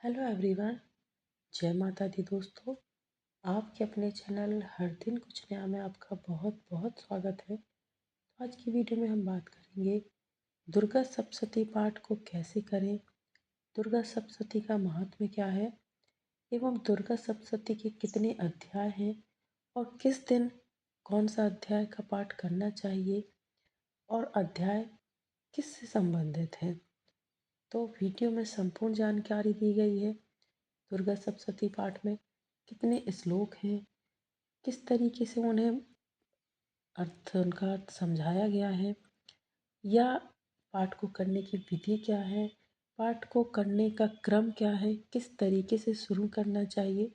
Hello everyone. जय माता दी दोस्तों। आपके अपने चैनल हर दिन कुछ नया में आपका बहुत बहुत स्वागत है। तो आज की वीडियो में हम बात करेंगे दुर्गा सप्तशती पाठ को कैसे करें, दुर्गा सप्तशती का महात्म्य क्या है एवं दुर्गा सप्तशती के कितने अध्याय हैं और किस दिन कौन सा अध्याय का पाठ करना चाहिए और अध्याय किससे संबंधित है। तो वीडियो में संपूर्ण जानकारी दी गई है। दुर्गा सप्तशती पाठ में कितने श्लोक हैं, किस तरीके से उन्हें उनका अर्थ समझाया गया है, या पाठ को करने की विधि क्या है, पाठ को करने का क्रम क्या है, किस तरीके से शुरू करना चाहिए।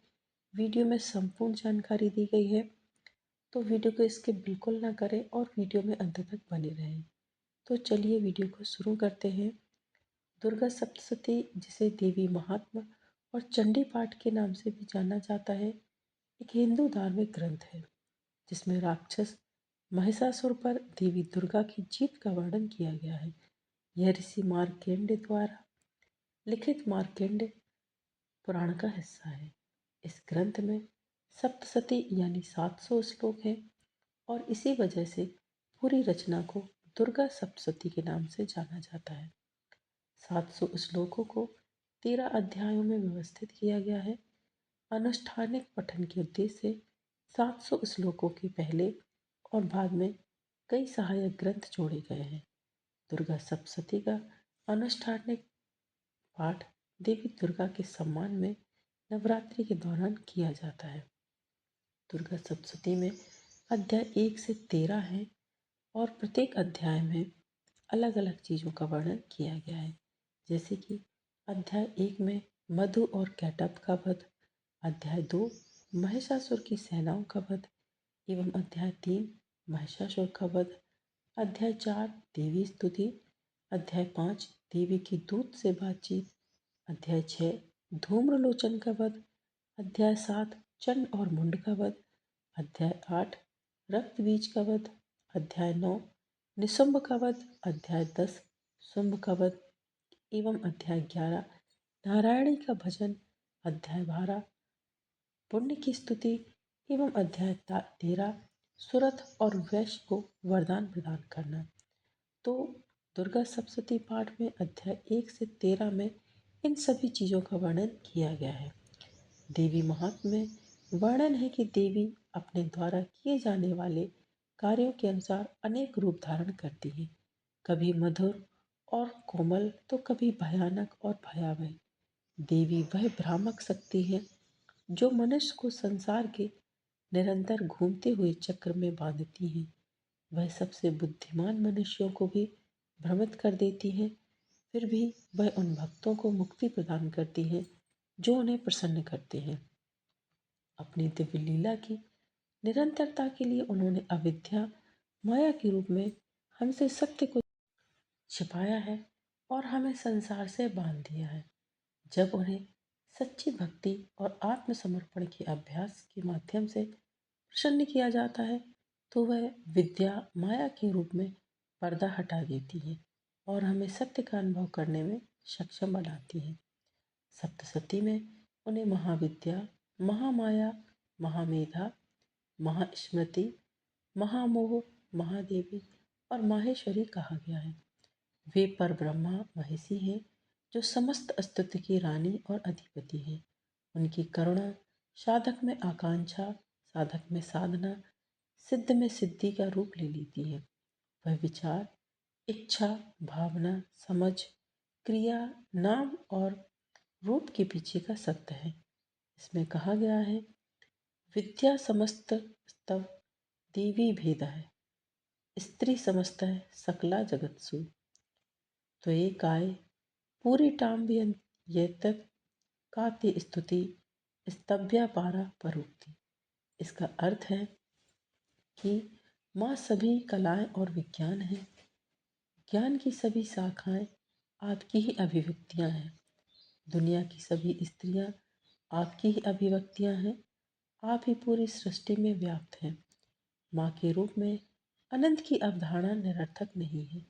वीडियो में संपूर्ण जानकारी दी गई है। तो वीडियो को स्किप बिल्कुल ना करें और वीडियो में अंत तक बने रहें। तो चलिए वीडियो को शुरू करते हैं। दुर्गा सप्तशती, जिसे देवी महात्म्य और चंडी पाठ के नाम से भी जाना जाता है, एक हिंदू धार्मिक ग्रंथ है जिसमें राक्षस महिषासुर पर देवी दुर्गा की जीत का वर्णन किया गया है। यह ऋषि मार्कंडेय द्वारा लिखित मार्कंडेय पुराण का हिस्सा है। इस ग्रंथ में सप्तशती यानी 700 श्लोक हैं और इसी वजह से पूरी रचना को दुर्गा सप्तशती के नाम से जाना जाता है। 700 श्लोकों को 13 अध्यायों में व्यवस्थित किया गया है। अनुष्ठानिक पठन के उद्देश्य से 700 श्लोकों के पहले और बाद में कई सहायक ग्रंथ जोड़े गए हैं। दुर्गा सप्तशती का अनुष्ठानिक पाठ देवी दुर्गा के सम्मान में नवरात्रि के दौरान किया जाता है। दुर्गा सप्तशती में अध्याय 1 से 13 हैं और प्रत्येक अध्याय में अलग अलग चीज़ों का वर्णन किया गया है। जैसे कि अध्याय 1 में मधु और कैटअप का वध, अध्याय 2 महिषासुर की सेनाओं का वध एवं अध्याय 3 महिषासुर का वध, अध्याय 4 देवी स्तुति, अध्याय 5 देवी की दूत से बातचीत, अध्याय 6 धूम्रलोचन का वध, अध्याय 7 चंड और मुंड का वध, अध्याय 8 रक्त बीज का वध, अध्याय 9 निशुंभ का वध, अध्याय 10 शुंभ का वध एवं अध्याय 11 नारायणी का भजन, अध्याय 12 पुण्य की स्तुति एवं अध्याय 13 सुरथ और वैश्य को वरदान प्रदान करना। तो दुर्गा सप्तशती पाठ में अध्याय 1 से 13 में इन सभी चीज़ों का वर्णन किया गया है। देवी महात्म्य में वर्णन है कि देवी अपने द्वारा किए जाने वाले कार्यों के अनुसार अनेक रूप धारण करती है, कभी मधुर और कोमल तो कभी भयानक और भयावह। देवी वह भ्रामक शक्ति है जो मनुष्य को संसार के निरंतर घूमते हुए चक्र में बांधती है। वह सबसे बुद्धिमान मनुष्यों को भी भ्रमित कर देती है, फिर भी वह उन भक्तों को मुक्ति प्रदान करती है जो उन्हें प्रसन्न करते हैं। अपनी दिव्य लीला की निरंतरता के लिए उन्होंने अविद्या माया के रूप में हमसे सत्य को छिपाया है और हमें संसार से बांध दिया है। जब उन्हें सच्ची भक्ति और आत्मसमर्पण के अभ्यास के माध्यम से प्रसन्न किया जाता है तो वह विद्या माया के रूप में पर्दा हटा देती है और हमें सत्य का अनुभव करने में सक्षम बनाती है। सप्तशती में उन्हें महाविद्या, महामाया, महामेधा, महास्मृति, महामोह, महादेवी और माहेश्वरी कहा गया है। वे परब्रह्मा महिषी हैं जो समस्त अस्तित्व की रानी और अधिपति है। उनकी करुणा साधक में आकांक्षा, साधक में साधना, सिद्ध में सिद्धि का रूप ले लेती है। वह विचार, इच्छा, भावना, समझ, क्रिया, नाम और रूप के पीछे का सत्य है। इसमें कहा गया है, विद्या समस्त स्तव देवी भेद है, स्त्री समस्त है सकला जगत्सु। तो एक आय पूरी टाम ये तक काव्य स्तुति स्तव्या पारा परोक्ति। इसका अर्थ है कि माँ सभी कलाएं और विज्ञान है, ज्ञान की सभी शाखाएं आपकी ही अभिव्यक्तियां हैं, दुनिया की सभी स्त्रियां आपकी ही अभिव्यक्तियां हैं, आप ही पूरी सृष्टि में व्याप्त हैं। माँ के रूप में अनंत की अवधारणा निरर्थक नहीं है।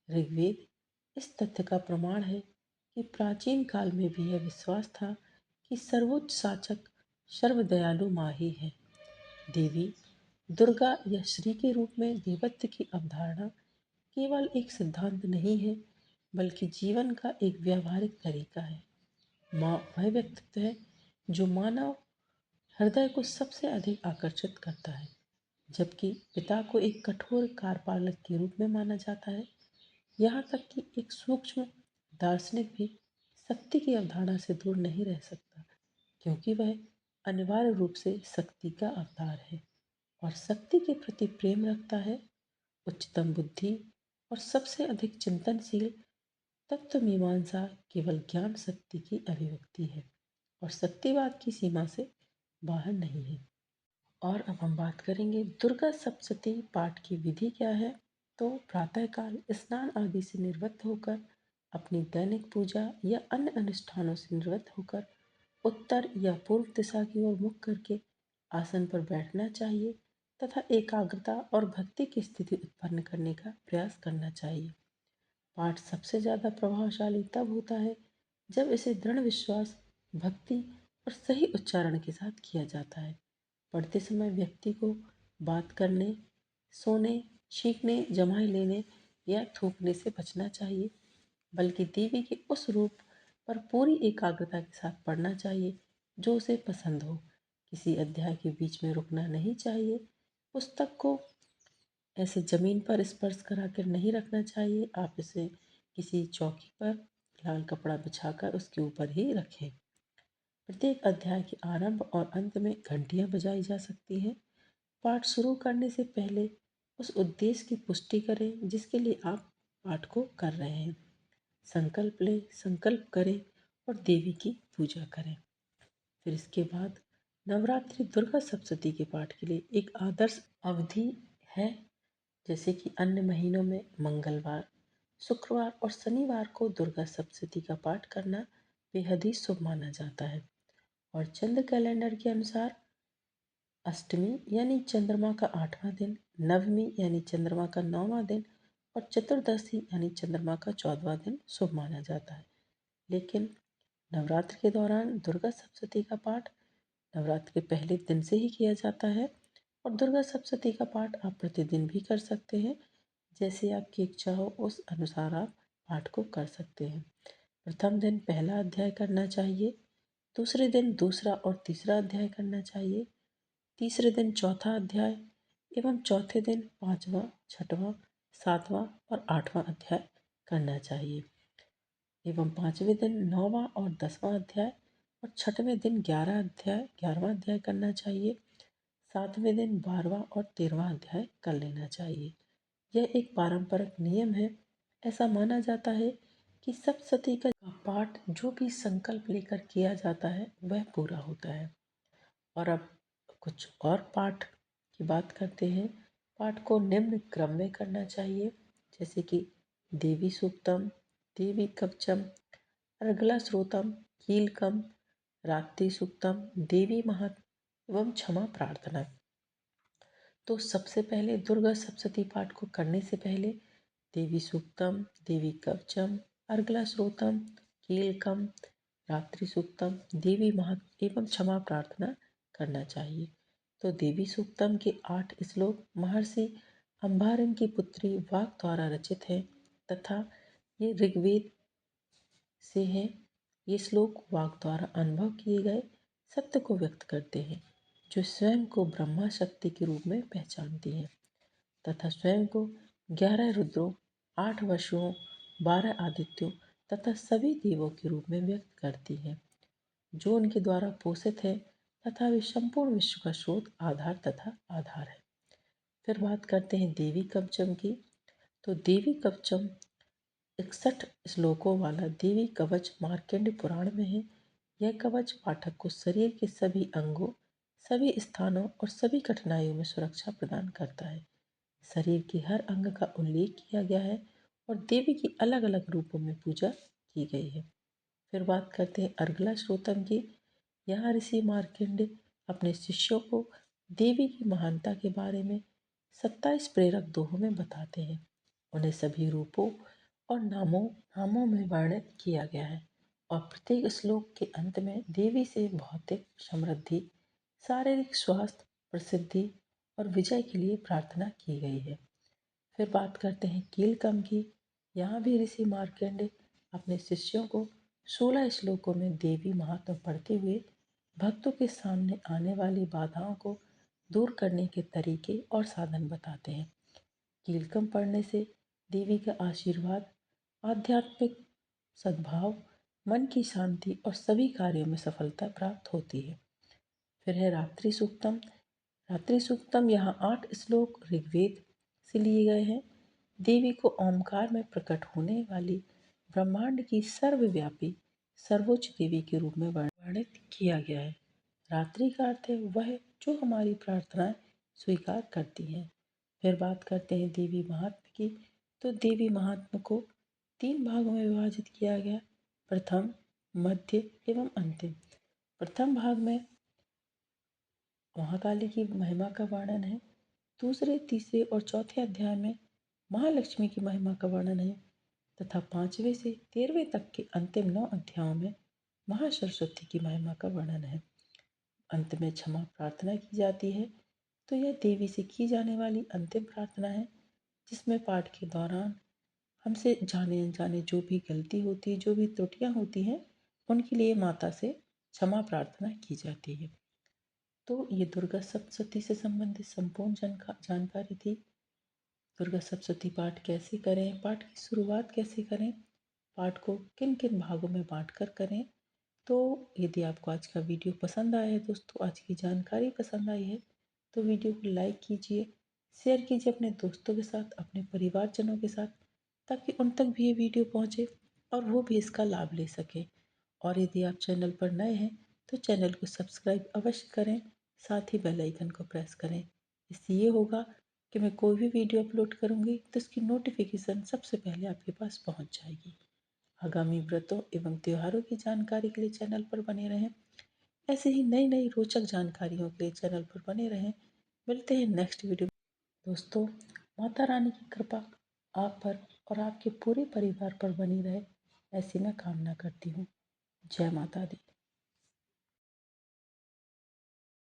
ऋग्वेद इस तथ्य का प्रमाण है कि प्राचीन काल में भी यह विश्वास था कि सर्वोच्च शासक सर्वदयालु माँ ही है। देवी दुर्गा या श्री के रूप में देवत्व की अवधारणा केवल एक सिद्धांत नहीं है, बल्कि जीवन का एक व्यावहारिक तरीका है। माँ वह व्यक्तित्व है जो मानव हृदय को सबसे अधिक आकर्षित करता है, जबकि पिता को एक कठोर कार्यपालक के रूप में माना जाता है। यहाँ तक कि एक सूक्ष्म दार्शनिक भी शक्ति की अवधारणा से दूर नहीं रह सकता, क्योंकि वह अनिवार्य रूप से शक्ति का अवतार है और शक्ति के प्रति प्रेम रखता है। उच्चतम बुद्धि और सबसे अधिक चिंतनशील तत्व मीमांसा केवल ज्ञान शक्ति की अभिव्यक्ति है और शक्तिवाद की सीमा से बाहर नहीं है। और अब हम बात करेंगे दुर्गा सप्तशती पाठ की विधि क्या है। तो प्रातःकाल स्नान आदि से निवृत्त होकर अपनी दैनिक पूजा या अन्य अनुष्ठानों से निवृत्त होकर उत्तर या पूर्व दिशा की ओर मुख करके आसन पर बैठना चाहिए तथा एकाग्रता और भक्ति की स्थिति उत्पन्न करने का प्रयास करना चाहिए। पाठ सबसे ज़्यादा प्रभावशाली तब होता है जब इसे दृढ़ विश्वास, भक्ति और सही उच्चारण के साथ किया जाता है। पढ़ते समय व्यक्ति को बात करने, सोने, छींकने, जम्हाई लेने या थूकने से बचना चाहिए, बल्कि देवी के उस रूप पर पूरी एकाग्रता के साथ पढ़ना चाहिए जो उसे पसंद हो। किसी अध्याय के बीच में रुकना नहीं चाहिए। पुस्तक को ऐसे जमीन पर स्पर्श करा कर नहीं रखना चाहिए। आप इसे किसी चौकी पर लाल कपड़ा बिछाकर उसके ऊपर ही रखें। प्रत्येक अध्याय के आरंभ और अंत में घंटियां बजाई जा सकती हैं। पाठ शुरू करने से पहले उस उद्देश्य की पुष्टि करें जिसके लिए आप पाठ को कर रहे हैं। संकल्प लें, संकल्प करें और देवी की पूजा करें। फिर इसके बाद नवरात्रि दुर्गा सप्तशती के पाठ के लिए एक आदर्श अवधि है। जैसे कि अन्य महीनों में मंगलवार, शुक्रवार और शनिवार को दुर्गा सप्तशती का पाठ करना बेहद ही शुभ माना जाता है। और चंद्र कैलेंडर के अनुसार अष्टमी यानी चंद्रमा का 8वां दिन, नवमी यानी चंद्रमा का 9वां दिन और चतुर्दशी यानी चंद्रमा का 14वां दिन शुभ माना जाता है। लेकिन नवरात्र के दौरान दुर्गा सप्तशती का पाठ नवरात्र के पहले दिन से ही किया जाता है और दुर्गा सप्तशती का पाठ आप प्रतिदिन भी कर सकते हैं। जैसे आपकी इच्छा हो उस अनुसार आप पाठ को कर सकते हैं। प्रथम दिन पहला अध्याय करना चाहिए, दूसरे दिन दूसरा और तीसरा अध्याय करना चाहिए, तीसरे दिन चौथा अध्याय एवं चौथे दिन पांचवा, छठवां, सातवां और आठवां अध्याय करना चाहिए एवं पांचवें दिन नौवां और 10वां अध्याय और छठवें दिन 11वां अध्याय करना चाहिए। सातवें दिन 12वां और 13वां अध्याय कर लेना चाहिए। यह एक पारंपरिक नियम है। ऐसा माना जाता है कि सप्तशती का पाठ जो भी संकल्प लेकर किया जाता है वह पूरा होता है। और अब कुछ और पाठ की बात करते हैं। पाठ को निम्न क्रम में करना चाहिए, जैसे कि देवी सूक्तम, देवी कवचम, अर्गला श्रोतम, कीलकम, रात्रि सूक्तम, देवी महत्व एवं क्षमा प्रार्थना। तो सबसे पहले दुर्गा सप्तशती पाठ को करने से पहले देवी सूक्तम, देवी कवचम, अर्गला श्रोतम, कीलकम, रात्रि सूक्तम, देवी महत्व एवं क्षमा प्रार्थना करना चाहिए। तो देवी सूक्तम के 8 श्लोक महर्षि अंबारन की पुत्री वाक द्वारा रचित है तथा ये ऋग्वेद से हैं। ये श्लोक वाक द्वारा अनुभव किए गए सत्य को व्यक्त करते हैं, जो स्वयं को ब्रह्मा शक्ति के रूप में पहचानती है तथा स्वयं को 11 रुद्रों, 8 वसुओं, 12 आदित्यों तथा सभी देवों के रूप में व्यक्त करती है, जो उनके द्वारा पोषित है तथा वे संपूर्ण विश्व का स्रोत, आधार तथा आधार है। फिर बात करते हैं देवी कवचम की। तो देवी कवचम 61 श्लोकों वाला देवी कवच मार्कंडेय पुराण में है। यह कवच पाठक को शरीर के सभी अंगों, सभी स्थानों और सभी कठिनाइयों में सुरक्षा प्रदान करता है। शरीर के हर अंग का उल्लेख किया गया है और देवी की अलग अलग रूपों में पूजा की गई है। फिर बात करते हैं अर्गला श्रोतम की। यहाँ ऋषि मार्कंडेय अपने शिष्यों को देवी की महानता के बारे में 27 प्रेरक दोहों में बताते हैं। उन्हें सभी रूपों और नामों में वर्णित किया गया है। और प्रत्येक श्लोक के अंत में देवी से भौतिक समृद्धि, शारीरिक स्वास्थ्य, प्रसिद्धि और विजय के लिए प्रार्थना की गई है। फिर बात करते हैं कीलकम की। यहाँ भी ऋषि मार्कंडेय अपने शिष्यों को 16 श्लोकों में देवी महात्म्य पढ़ते हुए भक्तों के सामने आने वाली बाधाओं को दूर करने के तरीके और साधन बताते हैं। कीलकम पढ़ने से देवी का आशीर्वाद, आध्यात्मिक सद्भाव, मन की शांति और सभी कार्यों में सफलता प्राप्त होती है। फिर है रात्रि सूक्तम। रात्रि सूक्तम यहाँ 8 श्लोक ऋग्वेद से लिए गए हैं। देवी को ओमकार में प्रकट होने वाली ब्रह्मांड की सर्वव्यापी सर्वोच्च देवी के रूप में वर्णित किया गया है। रात्रि का अर्थ है वह जो हमारी प्रार्थनाएं स्वीकार करती हैं। फिर बात करते हैं देवी महात्म्य की। तो देवी महात्म्य को 3 भागों में विभाजित किया गया। प्रथम, मध्य एवं अंतिम। प्रथम भाग में महाकाली की महिमा का वर्णन है। दूसरे, तीसरे और चौथे अध्याय में महालक्ष्मी की महिमा का वर्णन है तथा 5वें से 13वें तक के अंतिम 9 अध्यायों में महासरस्वती की महिमा का वर्णन है। अंत में क्षमा प्रार्थना की जाती है। तो यह देवी से की जाने वाली अंतिम प्रार्थना है, जिसमें पाठ के दौरान हमसे जाने अनजाने जो भी गलती होती है, जो भी त्रुटियां होती हैं, उनके लिए माता से क्षमा प्रार्थना की जाती है। तो ये दुर्गा सप्तशती से संबंधित संपूर्ण जानकारी थी। दुर्गा सप्तशती पाठ कैसे करें, पाठ की शुरुआत कैसे करें, पाठ को किन किन भागों में बांटकर करें। तो यदि आपको आज का वीडियो पसंद आया है दोस्तों, आज की जानकारी पसंद आई है, तो वीडियो को लाइक कीजिए, शेयर कीजिए अपने दोस्तों के साथ, अपने परिवारजनों के साथ, ताकि उन तक भी ये वीडियो पहुँचे और वो भी इसका लाभ ले सकें। और यदि आप चैनल पर नए हैं तो चैनल को सब्सक्राइब अवश्य करें, साथ ही बेल आइकन को प्रेस करें। इससे ये होगा कि मैं कोई भी वीडियो अपलोड करूँगी तो इसकी नोटिफिकेशन सबसे पहले आपके पास पहुँच जाएगी। आगामी व्रतों एवं त्योहारों की जानकारी के लिए चैनल पर बने रहें। ऐसे ही नई नई रोचक जानकारियों के लिए चैनल पर बने रहें। मिलते हैं नेक्स्ट वीडियो में। दोस्तों, माता रानी की कृपा आप पर और आपके पूरे परिवार पर बनी रहे, ऐसी मैं कामना करती हूँ। जय माता दी।